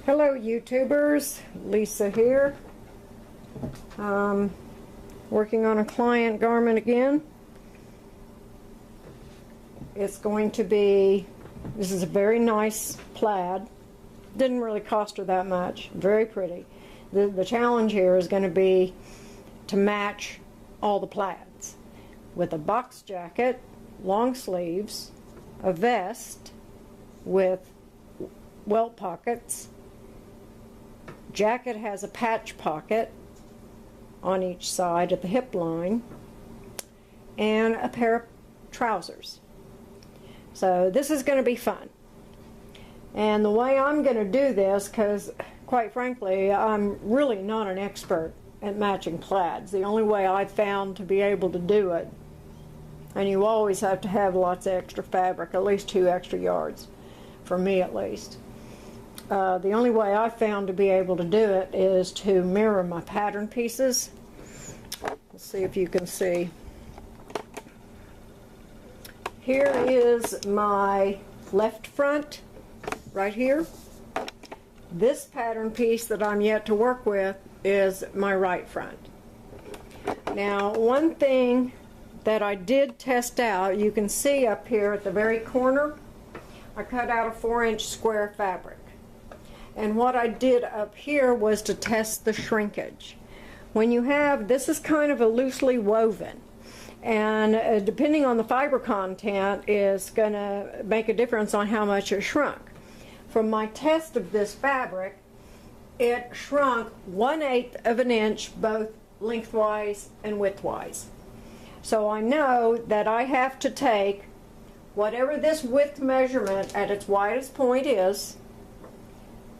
Hello YouTubers, Lisa here. Working on a client garment again. It's going to be, this is a very nice plaid. Didn't really cost her that much. Very pretty. The challenge here is going to be to match all the plaids with a box jacket, long sleeves, a vest with welt pockets. Jacket has a patch pocket on each side at the hip line, and a pair of trousers. So this is going to be fun. And the way I'm going to do this, because quite frankly I'm really not an expert at matching plaids. The only way I've found to be able to do it, and you always have to have lots of extra fabric, at least 2 extra yards, for me at least. The only way I've found to be able to do it is to mirror my pattern pieces. Let's see if you can see. Here is my left front, right here. This pattern piece that I'm yet to work with is my right front. Now, one thing that I did test out, you can see up here at the very corner, I cut out a 4-inch square fabric. And what I did up here was to test the shrinkage. When you have, this is kind of a loosely woven, and depending on the fiber content is going to make a difference on how much it shrunk. From my test of this fabric, it shrunk 1/8 of an inch both lengthwise and widthwise. So I know that I have to take whatever this width measurement at its widest point is,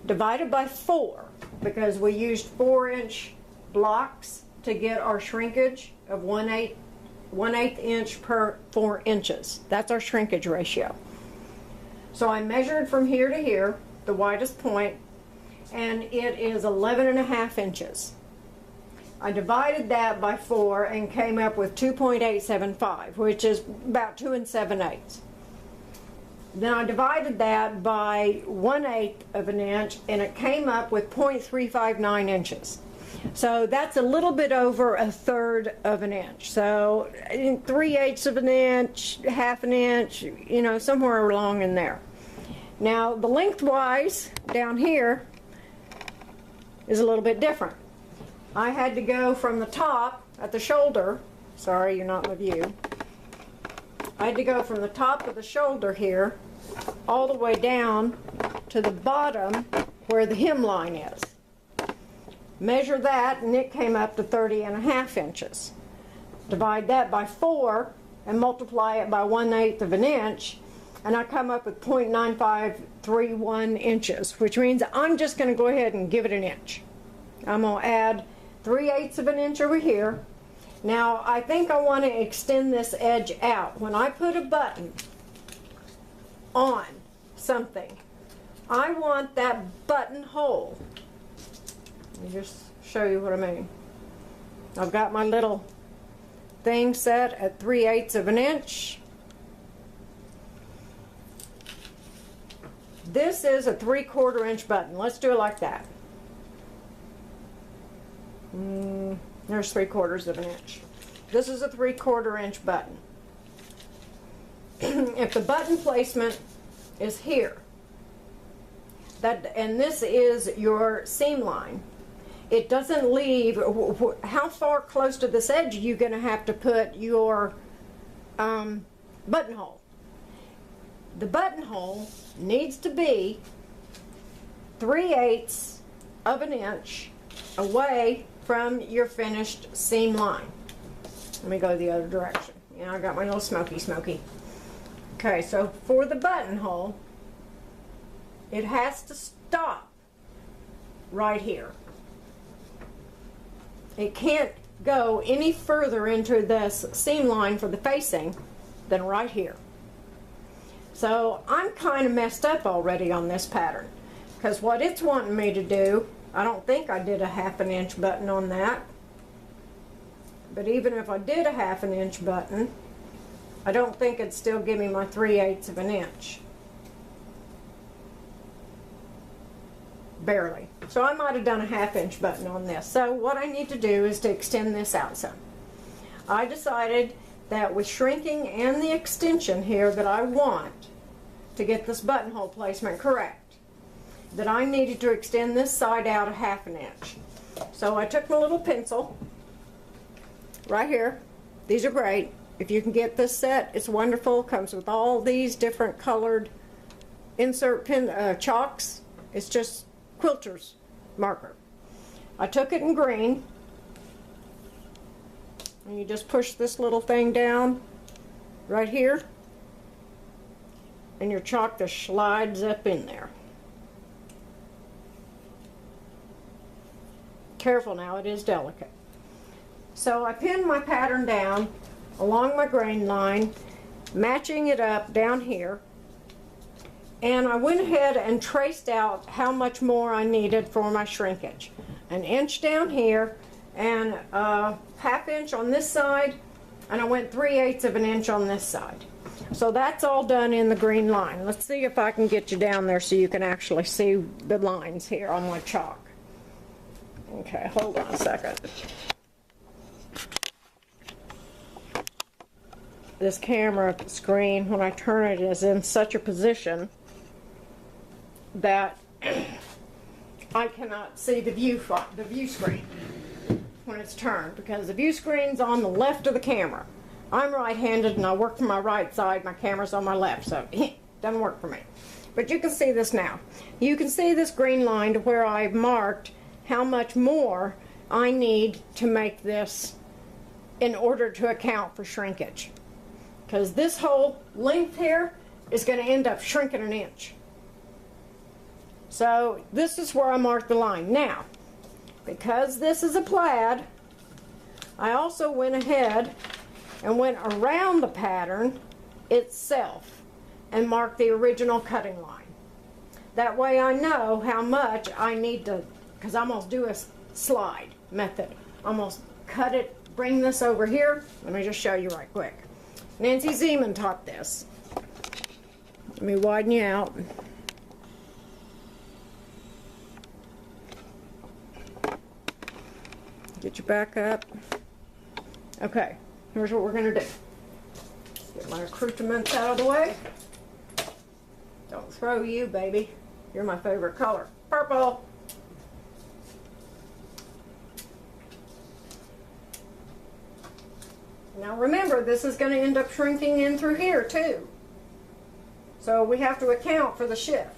divided by 4, because we used 4-inch blocks to get our shrinkage of 1/8 inch per 4 inches. That's our shrinkage ratio. So I measured from here to here, the widest point, and it is 11.5 inches. I divided that by 4 and came up with 2.875, which is about 2 7/8. Then I divided that by 1/8 of an inch, and it came up with 0.359 inches. So that's a little bit over 1/3 of an inch. So 3/8 of an inch, 1/2 an inch, you know, somewhere along in there. Now the lengthwise down here is a little bit different. I had to go from the top at the shoulder, sorry you're not in the view, I had to go from the top of the shoulder here all the way down to the bottom where the hemline is. Measure that, and it came up to 30.5 inches. Divide that by 4 and multiply it by 1/8 of an inch, and I come up with 0.9531 inches, which means I'm just going to go ahead and give it an inch. I'm going to add 3/8 of an inch over here. Now I think I want to extend this edge out. When I put a button on something, I want that buttonhole. Let me just show you what I mean. I've got my little thing set at 3/8 of an inch. This is a 3/4 inch button. Let's do it like that. There's 3/4 of an inch. This is a 3/4 inch button. If the button placement is here, and this is your seam line, it doesn't leave. How far close to this edge are you going to have to put your buttonhole? The buttonhole needs to be 3/8 of an inch away from your finished seam line. Let me go the other direction. I got my little smoky. Okay, so for the buttonhole, it has to stop right here. It can't go any further into this seam line for the facing than right here. So I'm kind of messed up already on this pattern, because what it's wanting me to do, I don't think I did a 1/2 inch button on that. But even if I did a 1/2 inch button, I don't think it'd still give me my 3/8 of an inch. barely. So I might have done a 1/2 inch button on this. So what I need to do is to extend this out some. I decided that with shrinking and the extension here that I want to get this buttonhole placement correct, that I needed to extend this side out a 1/2 inch. So I took my little pencil right here. These are great. If you can get this set, it's wonderful. Comes with all these different colored insert pen chalks. It's just quilter's marker. I took it in green, and you just push this little thing down right here, and your chalk just slides up in there. Careful now, it is delicate. So I pinned my pattern down along my grain line, matching it up down here, and I went ahead and traced out how much more I needed for my shrinkage. 1 inch down here, and a 1/2 inch on this side, and I went 3/8 of an inch on this side. So that's all done in the green line. Let's see if I can get you down there so you can actually see the lines here on my chalk. Okay, hold on a second. This camera screen, when I turn it, is in such a position that I cannot see the view screen when it's turned, because the view screen's on the left of the camera. I'm right-handed and I work from my right side. My camera's on my left, so it doesn't work for me. But you can see this now. You can see this green line to where I've marked how much more I need to make this in order to account for shrinkage. Because this whole length here is going to end up shrinking 1 inch. So this is where I marked the line. Now, because this is a plaid, I also went ahead and went around the pattern itself and marked the original cutting line. That way I know how much I need to, because I'm going to do a slide method. I'm going to cut it, bring this over here. Let me just show you right quick. Nancy Zeman taught this. Let me widen you out. Get you back up. Okay, here's what we're going to do. Get my accoutrements out of the way. Don't throw you, baby. You're my favorite color. Purple. Now remember, this is going to end up shrinking in through here too. So we have to account for the shift.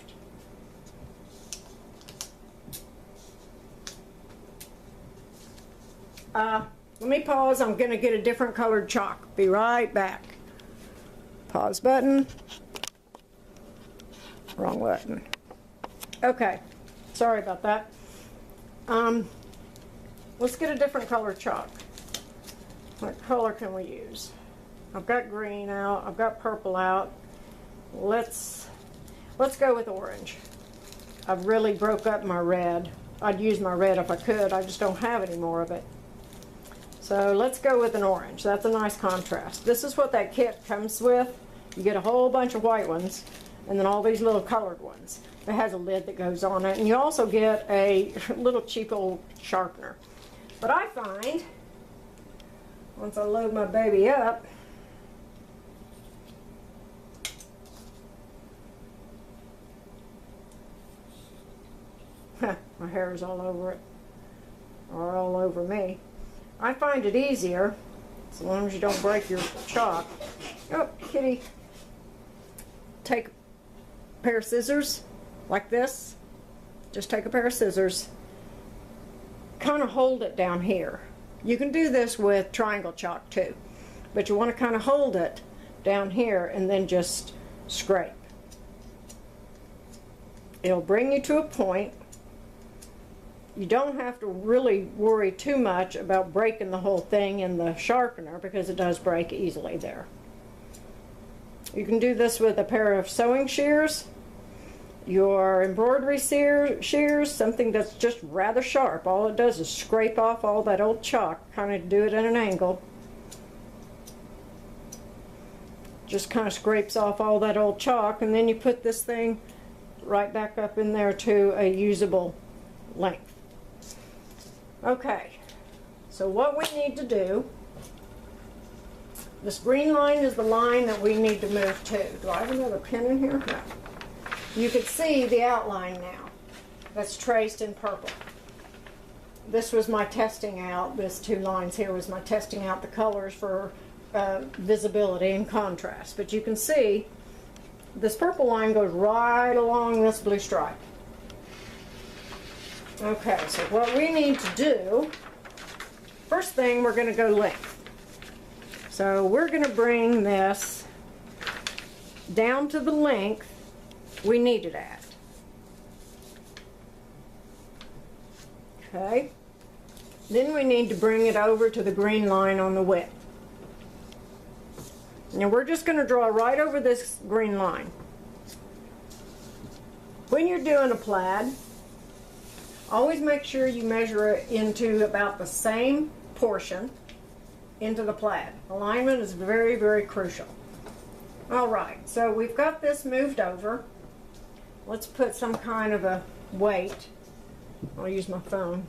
Let me pause. I'm going to get a different colored chalk. Be right back. Pause button. Wrong button. Okay. Sorry about that. Let's get a different colored chalk. What color can we use? I've got green out. I've got purple out. Let's go with orange. I've really broke up my red. I'd use my red if I could. I just don't have any more of it. So let's go with an orange. That's a nice contrast. This is what that kit comes with. You get a whole bunch of white ones and then all these little colored ones. It has a lid that goes on it, and you also get a little cheap old sharpener. But I find, once I load my baby up, my hair is all over it, or all over me. I find it easier, as long as you don't break your chalk. Oh, kitty. Take a pair of scissors, like this. Just take a pair of scissors. Kind of hold it down here. You can do this with triangle chalk too, but you want to kind of hold it down here and then just scrape. It'll bring you to a point. You don't have to really worry too much about breaking the whole thing in the sharpener, because it does break easily there. You can do this with a pair of sewing shears, your embroidery shears, something that's just rather sharp. All it does is scrape off all that old chalk, kind of do it at an angle. Just kind of scrapes off all that old chalk, and then you put this thing right back up in there to a usable length. Okay, so what we need to do, this green line is the line that we need to move to. Do I have another pin in here? No. You can see the outline now that's traced in purple. This was my testing out, this two lines here was my testing out the colors for visibility and contrast. But you can see this purple line goes right along this blue stripe. Okay, so what we need to do, first thing we're going to go length. So we're going to bring this down to the length we need it at. Okay. Then we need to bring it over to the green line on the width. Now we're just going to draw right over this green line. When you're doing a plaid, always make sure you measure it into about the same portion into the plaid. Alignment is very, very crucial. Alright, so we've got this moved over. Let's put some kind of a weight. I'll use my phone.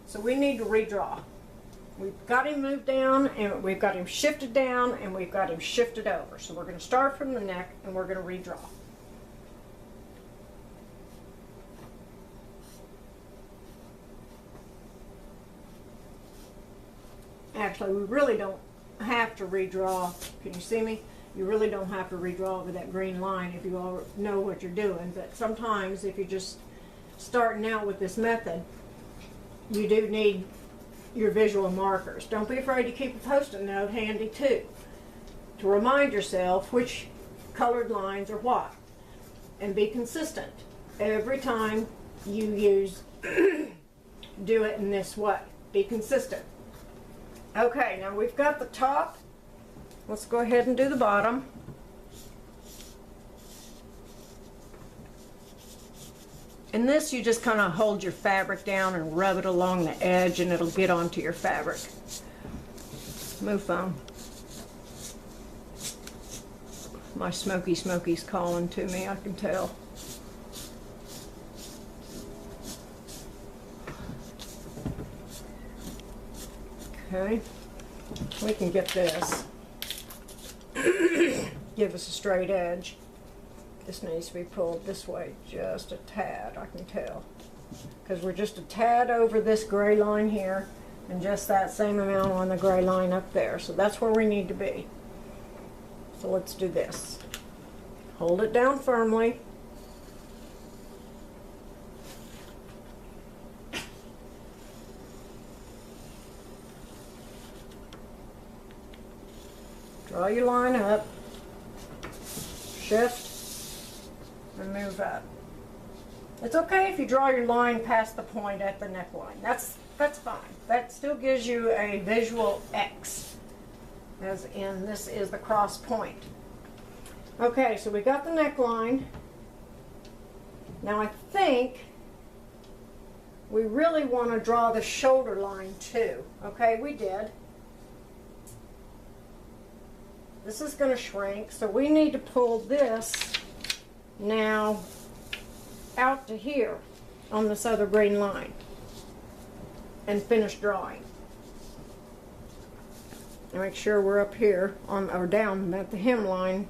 So we need to redraw. We've got him moved down, and we've got him shifted down, and we've got him shifted over. So we're going to start from the neck, and we're going to redraw. Actually, we really don't have to redraw. Can you see me? You really don't have to redraw over that green line if you all know what you're doing. But sometimes if you're just starting out with this method, you do need your visual markers. Don't be afraid to keep a post-it note handy too, to remind yourself which colored lines are what, and be consistent every time you do it in this way. Be consistent. Okay, now we've got the top. Let's go ahead and do the bottom. In this, you just kind of hold your fabric down and rub it along the edge, and it'll get onto your fabric. Move phone. My Smoky's calling to me, I can tell. Okay, we can get this. Give us a straight edge. This needs to be pulled this way just a tad, I can tell. Because we're just a tad over this gray line here, and just that same amount on the gray line up there. So that's where we need to be. So let's do this. Hold it down firmly. Draw your line up, shift, and move up. It's okay if you draw your line past the point at the neckline. That's fine. That still gives you a visual X, as in this is the cross point. Okay, so we got the neckline. Now I think we really want to draw the shoulder line too. Okay, we did. This is going to shrink, so we need to pull this now out to here on this other green line and finish drawing. And make sure we're up here on or down at the hemline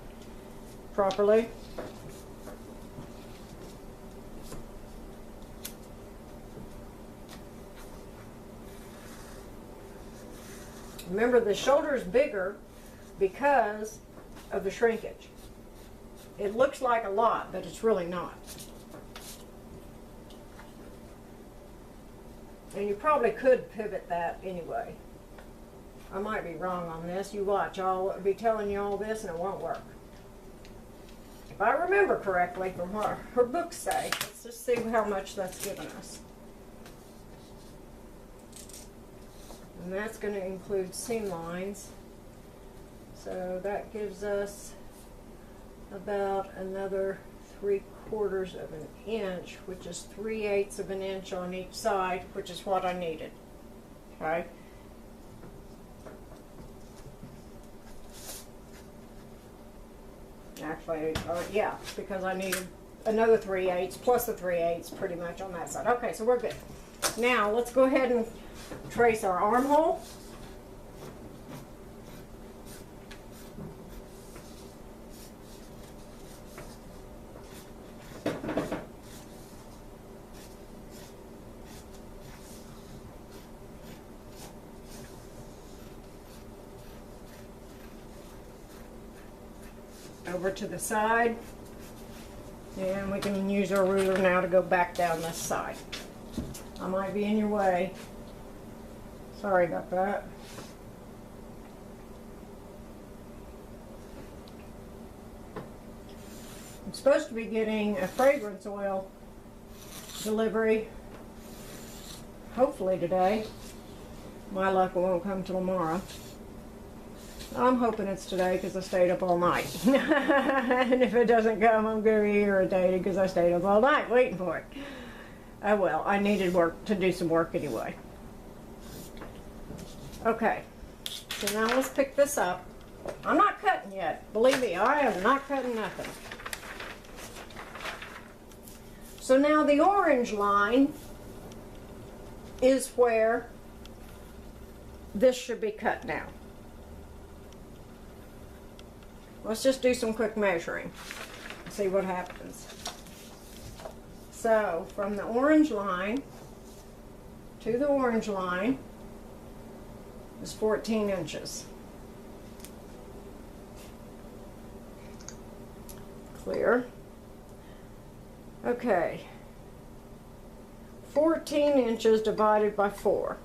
properly. Remember, the shoulder is bigger because of the shrinkage. It looks like a lot, but it's really not. And you probably could pivot that anyway. I might be wrong on this. You watch, I'll be telling you all this and it won't work. If I remember correctly from what her books say, let's just see how much that's given us. And that's going to include seam lines. So that gives us about another 3/4 of an inch, which is 3/8 of an inch on each side, which is what I needed. Okay. Actually, yeah, because I needed another 3/8 plus the 3/8 pretty much on that side. Okay, so we're good. Now let's go ahead and trace our armhole. Over to the side, and we can use our ruler now to go back down this side. I might be in your way. Sorry about that. I'm supposed to be getting a fragrance oil delivery, hopefully today. My luck, it won't come till tomorrow. I'm hoping it's today because I stayed up all night. And if it doesn't come, I'm going to be irritated because I stayed up all night waiting for it. Oh well, I needed work to do some work anyway. Okay, so now let's pick this up. I'm not cutting yet. Believe me, I am not cutting nothing. So now the orange line is where this should be cut now. Let's just do some quick measuring and see what happens. So from the orange line to the orange line is 14 inches. Clear. Okay. 14 inches divided by 4.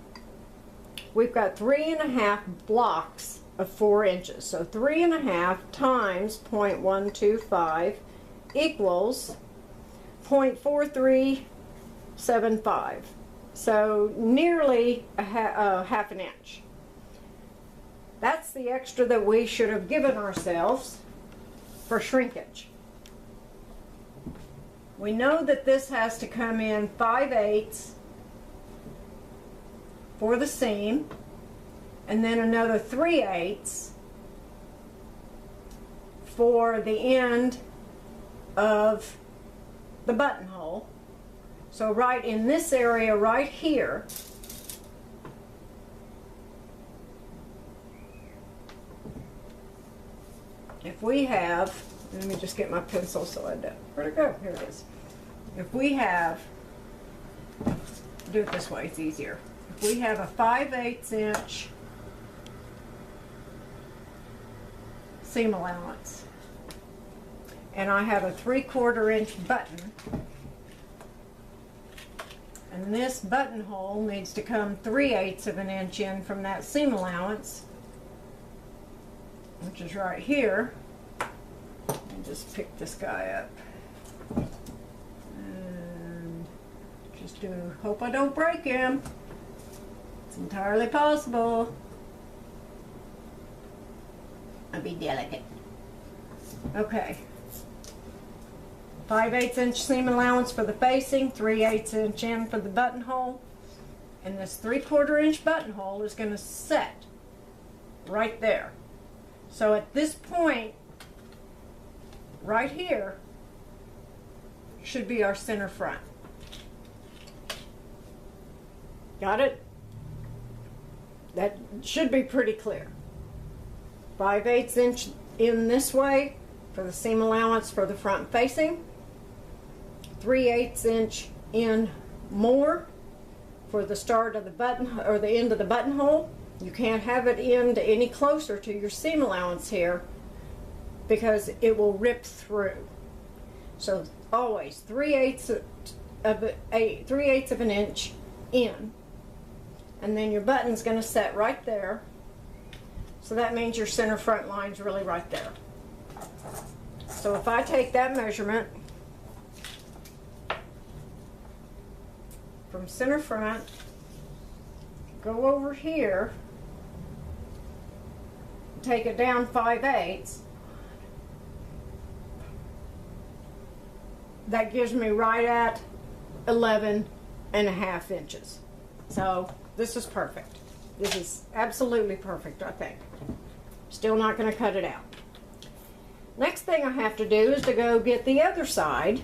We've got 3.5 blocks of 4 inches. So 3.5 times 0.125 equals 0.4375. So nearly a half an inch. That's the extra that we should have given ourselves for shrinkage. We know that this has to come in 5/8 for the seam, and then another 3/8 for the end of the buttonhole. So right in this area right here, if we have, let me just get my pencil so I don't, where'd it go? Here it is. If we have, do it this way, it's easier. If we have a 5/8 inch seam allowance, and I have a 3/4 inch button, and this buttonhole needs to come 3/8 of an inch in from that seam allowance, which is right here. And just pick this guy up and just hope I don't break him. It's entirely possible. I'll be delicate. Okay. 5/8 inch seam allowance for the facing, 3/8 inch in for the buttonhole, and this 3/4 inch buttonhole is going to set right there. So at this point, right here, should be our center front. Got it? That should be pretty clear. 5/8 inch in this way for the seam allowance for the front facing. 3/8 inch in more for the start of the button or the end of the buttonhole. You can't have it end any closer to your seam allowance here because it will rip through. So always 3/8 of an inch in, and then your button's going to set right there. So that means your center front line's really right there. So if I take that measurement from center front, go over here, take it down 5/8, that gives me right at 11.5 inches. So this is perfect. This is absolutely perfect, I think. Still not going to cut it out. Next thing I have to do is to go get the other side